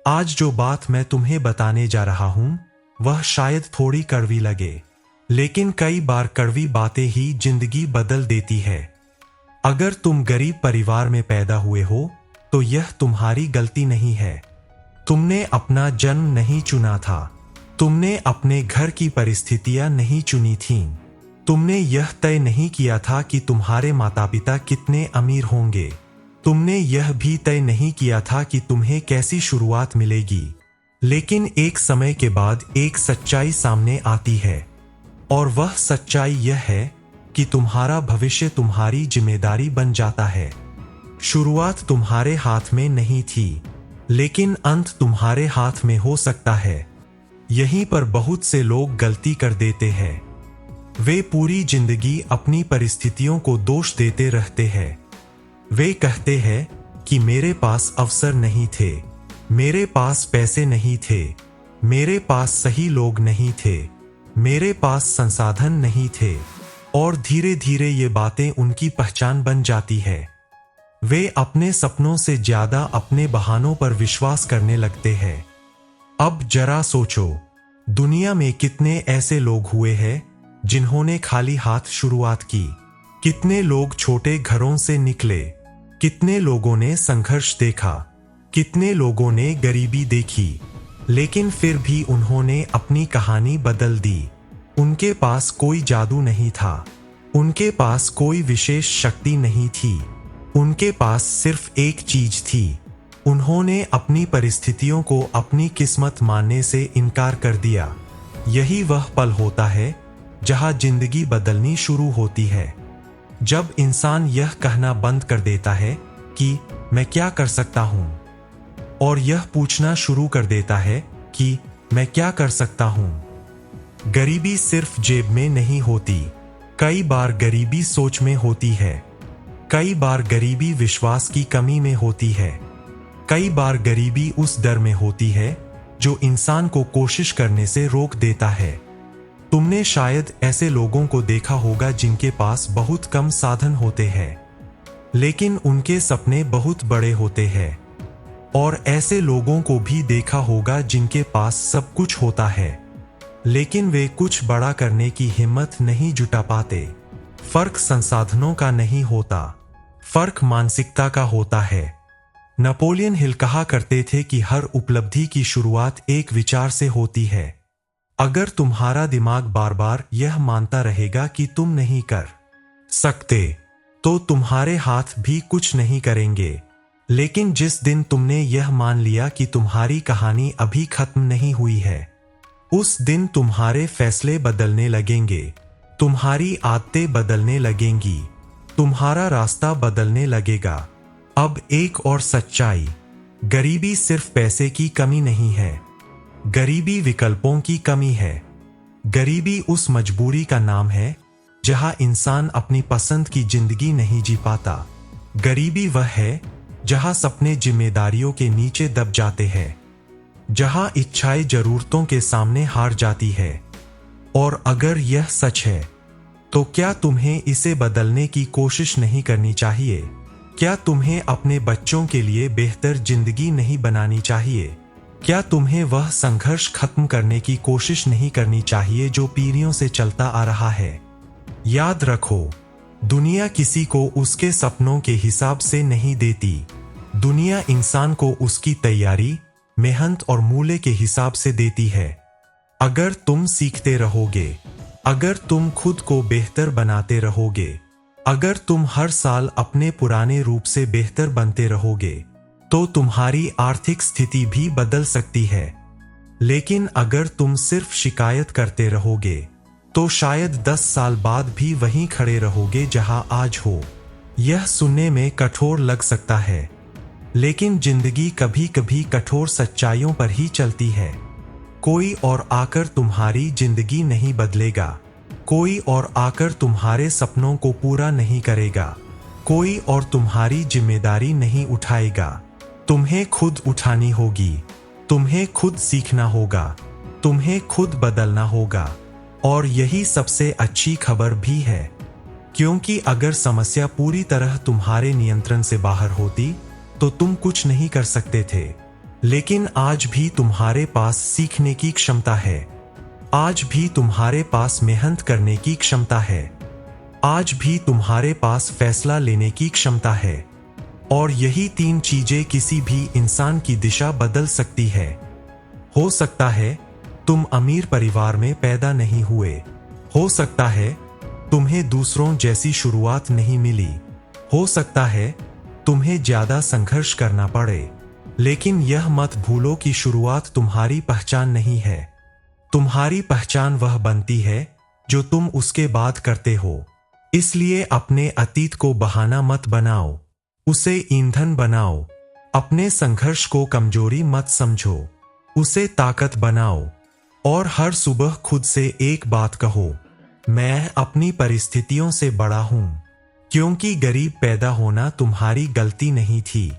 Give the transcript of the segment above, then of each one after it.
आज जो बात मैं तुम्हें बताने जा रहा हूं वह शायद थोड़ी कड़वी लगे, लेकिन कई बार कड़वी बातें ही जिंदगी बदल देती है। अगर तुम गरीब परिवार में पैदा हुए हो तो यह तुम्हारी गलती नहीं है। तुमने अपना जन्म नहीं चुना था। तुमने अपने घर की परिस्थितियां नहीं चुनी थीं। तुमने यह तय नहीं किया था कि तुम्हारे माता पिता कितने अमीर होंगे। तुमने यह भी तय नहीं किया था कि तुम्हें कैसी शुरुआत मिलेगी। लेकिन एक समय के बाद एक सच्चाई सामने आती है, और वह सच्चाई यह है कि तुम्हारा भविष्य तुम्हारी जिम्मेदारी बन जाता है। शुरुआत तुम्हारे हाथ में नहीं थी, लेकिन अंत तुम्हारे हाथ में हो सकता है। यहीं पर बहुत से लोग गलती कर देते हैं। वे पूरी जिंदगी अपनी परिस्थितियों को दोष देते रहते हैं। वे कहते हैं कि मेरे पास अवसर नहीं थे, मेरे पास पैसे नहीं थे, मेरे पास सही लोग नहीं थे, मेरे पास संसाधन नहीं थे, और धीरे धीरे ये बातें उनकी पहचान बन जाती है। वे अपने सपनों से ज्यादा अपने बहानों पर विश्वास करने लगते हैं। अब जरा सोचो, दुनिया में कितने ऐसे लोग हुए हैं जिन्होंने खाली हाथ शुरुआत की। कितने लोग छोटे घरों से निकले, कितने लोगों ने संघर्ष देखा, कितने लोगों ने गरीबी देखी, लेकिन फिर भी उन्होंने अपनी कहानी बदल दी। उनके पास कोई जादू नहीं था, उनके पास कोई विशेष शक्ति नहीं थी, उनके पास सिर्फ एक चीज थी। उन्होंने अपनी परिस्थितियों को अपनी किस्मत मानने से इनकार कर दिया। यही वह पल होता है जहां जिंदगी बदलनी शुरू होती है। जब इंसान यह कहना बंद कर देता है कि मैं क्या कर सकता हूं, और यह पूछना शुरू कर देता है कि मैं क्या कर सकता हूं। गरीबी सिर्फ जेब में नहीं होती, कई बार गरीबी सोच में होती है। कई बार गरीबी विश्वास की कमी में होती है। कई बार गरीबी उस डर में होती है जो इंसान को कोशिश करने से रोक देता है। तुमने शायद ऐसे लोगों को देखा होगा जिनके पास बहुत कम साधन होते हैं, लेकिन उनके सपने बहुत बड़े होते हैं। और ऐसे लोगों को भी देखा होगा जिनके पास सब कुछ होता है, लेकिन वे कुछ बड़ा करने की हिम्मत नहीं जुटा पाते। फर्क संसाधनों का नहीं होता, फर्क मानसिकता का होता है। नेपोलियन हिल कहा करते थे कि हर उपलब्धि की शुरुआत एक विचार से होती है। अगर तुम्हारा दिमाग बार बार यह मानता रहेगा कि तुम नहीं कर सकते, तो तुम्हारे हाथ भी कुछ नहीं करेंगे। लेकिन जिस दिन तुमने यह मान लिया कि तुम्हारी कहानी अभी खत्म नहीं हुई है, उस दिन तुम्हारे फैसले बदलने लगेंगे, तुम्हारी आदतें बदलने लगेंगी, तुम्हारा रास्ता बदलने लगेगा। अब एक और सच्चाई, गरीबी सिर्फ पैसे की कमी नहीं है, गरीबी विकल्पों की कमी है। गरीबी उस मजबूरी का नाम है जहां इंसान अपनी पसंद की जिंदगी नहीं जी पाता। गरीबी वह है जहां सपने जिम्मेदारियों के नीचे दब जाते हैं, जहां इच्छाएं जरूरतों के सामने हार जाती है। और अगर यह सच है, तो क्या तुम्हें इसे बदलने की कोशिश नहीं करनी चाहिए? क्या तुम्हें अपने बच्चों के लिए बेहतर जिंदगी नहीं बनानी चाहिए? क्या तुम्हें वह संघर्ष खत्म करने की कोशिश नहीं करनी चाहिए जो पीढ़ियों से चलता आ रहा है? याद रखो, दुनिया किसी को उसके सपनों के हिसाब से नहीं देती। दुनिया इंसान को उसकी तैयारी, मेहनत और मूल्य के हिसाब से देती है। अगर तुम सीखते रहोगे, अगर तुम खुद को बेहतर बनाते रहोगे, अगर तुम हर साल अपने पुराने रूप से बेहतर बनते रहोगे, तो तुम्हारी आर्थिक स्थिति भी बदल सकती है। लेकिन अगर तुम सिर्फ शिकायत करते रहोगे, तो शायद 10 साल बाद भी वहीं खड़े रहोगे जहां आज हो। यह सुनने में कठोर लग सकता है, लेकिन जिंदगी कभी कभी कठोर सच्चाइयों पर ही चलती है। कोई और आकर तुम्हारी जिंदगी नहीं बदलेगा, कोई और आकर तुम्हारे सपनों को पूरा नहीं करेगा, कोई और तुम्हारी जिम्मेदारी नहीं उठाएगा। तुम्हें खुद उठानी होगी, तुम्हें खुद सीखना होगा, तुम्हें खुद बदलना होगा। और यही सबसे अच्छी खबर भी है, क्योंकि अगर समस्या पूरी तरह तुम्हारे नियंत्रण से बाहर होती तो तुम कुछ नहीं कर सकते थे। लेकिन आज भी तुम्हारे पास सीखने की क्षमता है। आज भी तुम्हारे पास मेहनत करने की क्षमता है। आज भी तुम्हारे पास फैसला लेने की क्षमता है। और यही 3 चीजें किसी भी इंसान की दिशा बदल सकती है। हो सकता है तुम अमीर परिवार में पैदा नहीं हुए। हो सकता है तुम्हें दूसरों जैसी शुरुआत नहीं मिली। हो सकता है तुम्हें ज्यादा संघर्ष करना पड़े, लेकिन यह मत भूलो कि शुरुआत तुम्हारी पहचान नहीं है। तुम्हारी पहचान वह बनती है जो तुम उसके बाद करते हो। इसलिए अपने अतीत को बहाना मत बनाओ, उसे ईंधन बनाओ। अपने संघर्ष को कमजोरी मत समझो, उसे ताकत बनाओ। और हर सुबह खुद से एक बात कहो, मैं अपनी परिस्थितियों से बड़ा हूं। क्योंकि गरीब पैदा होना तुम्हारी गलती नहीं थी,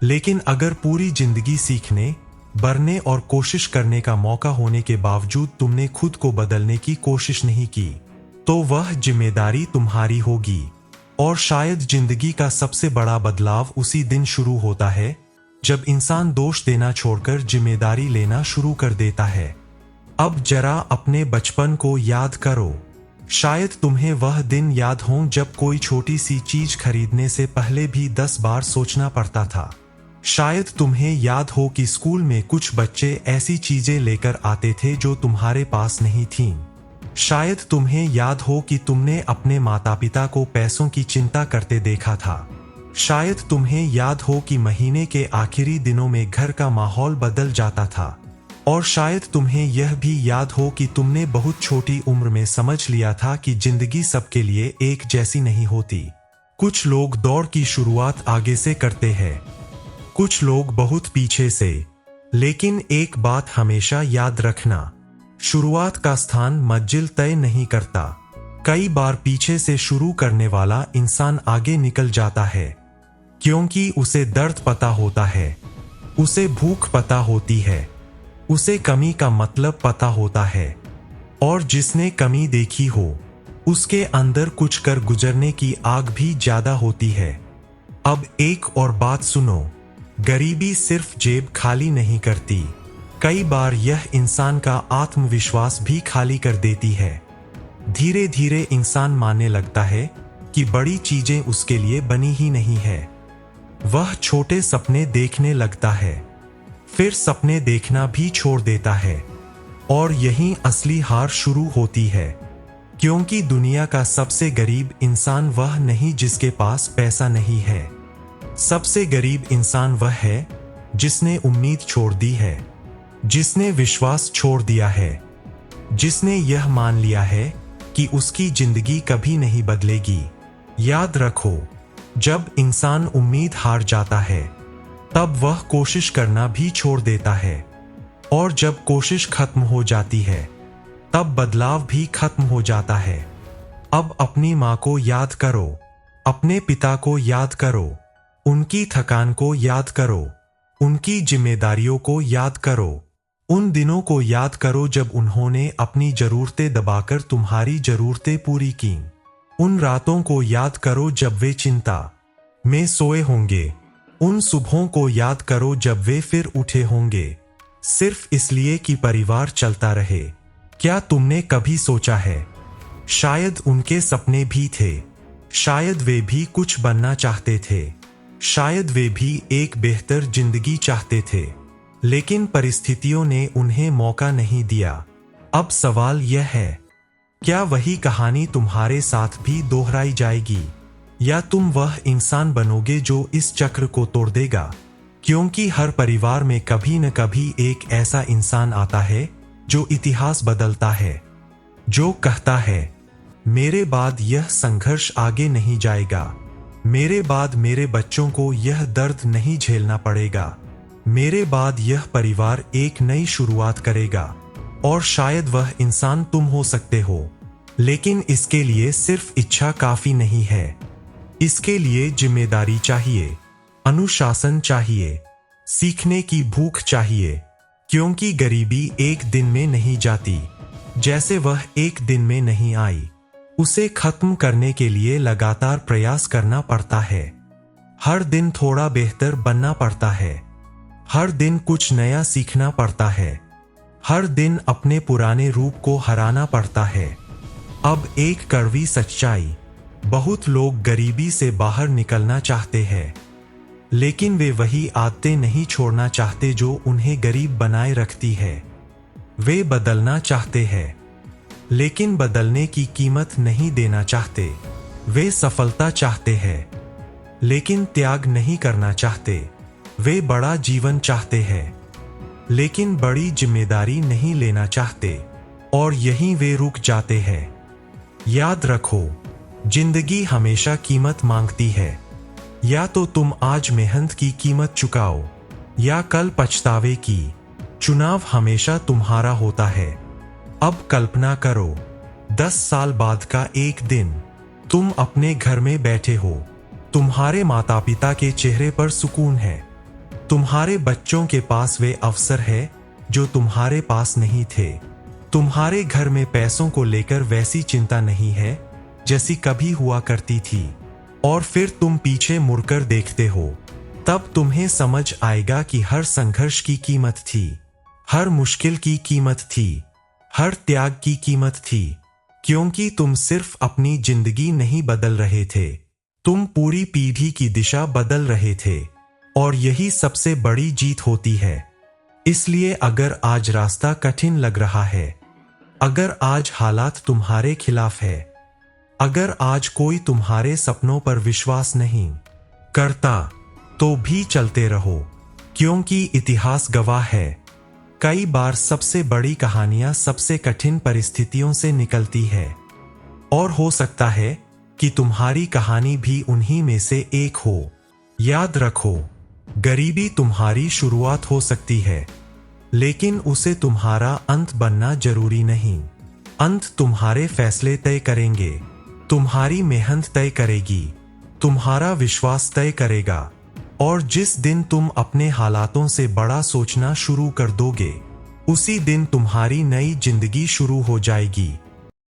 लेकिन अगर पूरी जिंदगी सीखने, बढ़ने और कोशिश करने का मौका होने के बावजूद तुमने खुद को बदलने की कोशिश नहीं की, तो वह जिम्मेदारी तुम्हारी होगी। और शायद जिंदगी का सबसे बड़ा बदलाव उसी दिन शुरू होता है जब इंसान दोष देना छोड़कर जिम्मेदारी लेना शुरू कर देता है। अब जरा अपने बचपन को याद करो। शायद तुम्हें वह दिन याद हो जब कोई छोटी सी चीज खरीदने से पहले भी 10 बार सोचना पड़ता था। शायद तुम्हें याद हो कि स्कूल में कुछ बच्चे ऐसी चीजें लेकर आते थे जो तुम्हारे पास नहीं थीं। शायद तुम्हें याद हो कि तुमने अपने माता पिता को पैसों की चिंता करते देखा था। शायद तुम्हें याद हो कि महीने के आखिरी दिनों में घर का माहौल बदल जाता था। और शायद तुम्हें यह भी याद हो कि तुमने बहुत छोटी उम्र में समझ लिया था कि जिंदगी सबके लिए एक जैसी नहीं होती। कुछ लोग दौड़ की शुरुआत आगे से करते हैं, कुछ लोग बहुत पीछे से। लेकिन एक बात हमेशा याद रखना, शुरुआत का स्थान मंजिल तय नहीं करता। कई बार पीछे से शुरू करने वाला इंसान आगे निकल जाता है, क्योंकि उसे दर्द पता होता है, उसे भूख पता होती है, उसे कमी का मतलब पता होता है। और जिसने कमी देखी हो, उसके अंदर कुछ कर गुजरने की आग भी ज्यादा होती है। अब एक और बात सुनो, गरीबी सिर्फ जेब खाली नहीं करती, कई बार यह इंसान का आत्मविश्वास भी खाली कर देती है। धीरे धीरे इंसान मानने लगता है कि बड़ी चीजें उसके लिए बनी ही नहीं है। वह छोटे सपने देखने लगता है, फिर सपने देखना भी छोड़ देता है। और यहीं असली हार शुरू होती है, क्योंकि दुनिया का सबसे गरीब इंसान वह नहीं जिसके पास पैसा नहीं है। सबसे गरीब इंसान वह है जिसने उम्मीद छोड़ दी है, जिसने विश्वास छोड़ दिया है, जिसने यह मान लिया है कि उसकी जिंदगी कभी नहीं बदलेगी। याद रखो, जब इंसान उम्मीद हार जाता है, तब वह कोशिश करना भी छोड़ देता है। और जब कोशिश खत्म हो जाती है, तब बदलाव भी खत्म हो जाता है। अब अपनी माँ को याद करो, अपने पिता को याद करो, उनकी थकान को याद करो, उनकी जिम्मेदारियों को याद करो। उन दिनों को याद करो जब उन्होंने अपनी जरूरतें दबाकर तुम्हारी जरूरतें पूरी की। उन रातों को याद करो जब वे चिंता में सोए होंगे। उन सुबहों को याद करो जब वे फिर उठे होंगे, सिर्फ इसलिए कि परिवार चलता रहे। क्या तुमने कभी सोचा है, शायद उनके सपने भी थे, शायद वे भी कुछ बनना चाहते थे, शायद वे भी एक बेहतर जिंदगी चाहते थे, लेकिन परिस्थितियों ने उन्हें मौका नहीं दिया। अब सवाल यह है, क्या वही कहानी तुम्हारे साथ भी दोहराई जाएगी, या तुम वह इंसान बनोगे जो इस चक्र को तोड़ देगा? क्योंकि हर परिवार में कभी न कभी एक ऐसा इंसान आता है जो इतिहास बदलता है, जो कहता है, मेरे बाद यह संघर्ष आगे नहीं जाएगा, मेरे बाद मेरे बच्चों को यह दर्द नहीं झेलना पड़ेगा, मेरे बाद यह परिवार एक नई शुरुआत करेगा। और शायद वह इंसान तुम हो सकते हो, लेकिन इसके लिए सिर्फ इच्छा काफी नहीं है। इसके लिए जिम्मेदारी चाहिए, अनुशासन चाहिए, सीखने की भूख चाहिए। क्योंकि गरीबी एक दिन में नहीं जाती, जैसे वह एक दिन में नहीं आई। उसे खत्म करने के लिए लगातार प्रयास करना पड़ता है, हर दिन थोड़ा बेहतर बनना पड़ता है, हर दिन कुछ नया सीखना पड़ता है। हर दिन अपने पुराने रूप को हराना पड़ता है। अब एक कड़वी सच्चाई, बहुत लोग गरीबी से बाहर निकलना चाहते हैं, लेकिन वे वही आदतें नहीं छोड़ना चाहते जो उन्हें गरीब बनाए रखती है। वे बदलना चाहते हैं, लेकिन बदलने की कीमत नहीं देना चाहते। वे सफलता चाहते हैं, लेकिन त्याग नहीं करना चाहते। वे बड़ा जीवन चाहते हैं, लेकिन बड़ी जिम्मेदारी नहीं लेना चाहते, और यहीं वे रुक जाते हैं। याद रखो, जिंदगी हमेशा कीमत मांगती है। या तो तुम आज मेहनत की कीमत चुकाओ, या कल पछतावे की। चुनाव हमेशा तुम्हारा होता है। अब कल्पना करो, 10 साल बाद का एक दिन, तुम अपने घर में बैठे हो। तुम्हारे माता पिता के चेहरे पर सुकून है। तुम्हारे बच्चों के पास वे अवसर है जो तुम्हारे पास नहीं थे। तुम्हारे घर में पैसों को लेकर वैसी चिंता नहीं है जैसी कभी हुआ करती थी। और फिर तुम पीछे मुड़कर देखते हो, तब तुम्हें समझ आएगा कि हर संघर्ष की कीमत थी, हर मुश्किल की कीमत थी, हर त्याग की कीमत थी। क्योंकि तुम सिर्फ अपनी जिंदगी नहीं बदल रहे थे, तुम पूरी पीढ़ी की दिशा बदल रहे थे। और यही सबसे बड़ी जीत होती है। इसलिए अगर आज रास्ता कठिन लग रहा है, अगर आज हालात तुम्हारे खिलाफ है, अगर आज कोई तुम्हारे सपनों पर विश्वास नहीं करता, तो भी चलते रहो, क्योंकि इतिहास गवाह है, कई बार सबसे बड़ी कहानियां सबसे कठिन परिस्थितियों से निकलती है। और हो सकता है कि तुम्हारी कहानी भी उन्हीं में से एक हो। याद रखो, गरीबी तुम्हारी शुरुआत हो सकती है, लेकिन उसे तुम्हारा अंत बनना जरूरी नहीं। अंत तुम्हारे फैसले तय करेंगे, तुम्हारी मेहनत तय करेगी, तुम्हारा विश्वास तय करेगा। और जिस दिन तुम अपने हालातों से बड़ा सोचना शुरू कर दोगे, उसी दिन तुम्हारी नई जिंदगी शुरू हो जाएगी।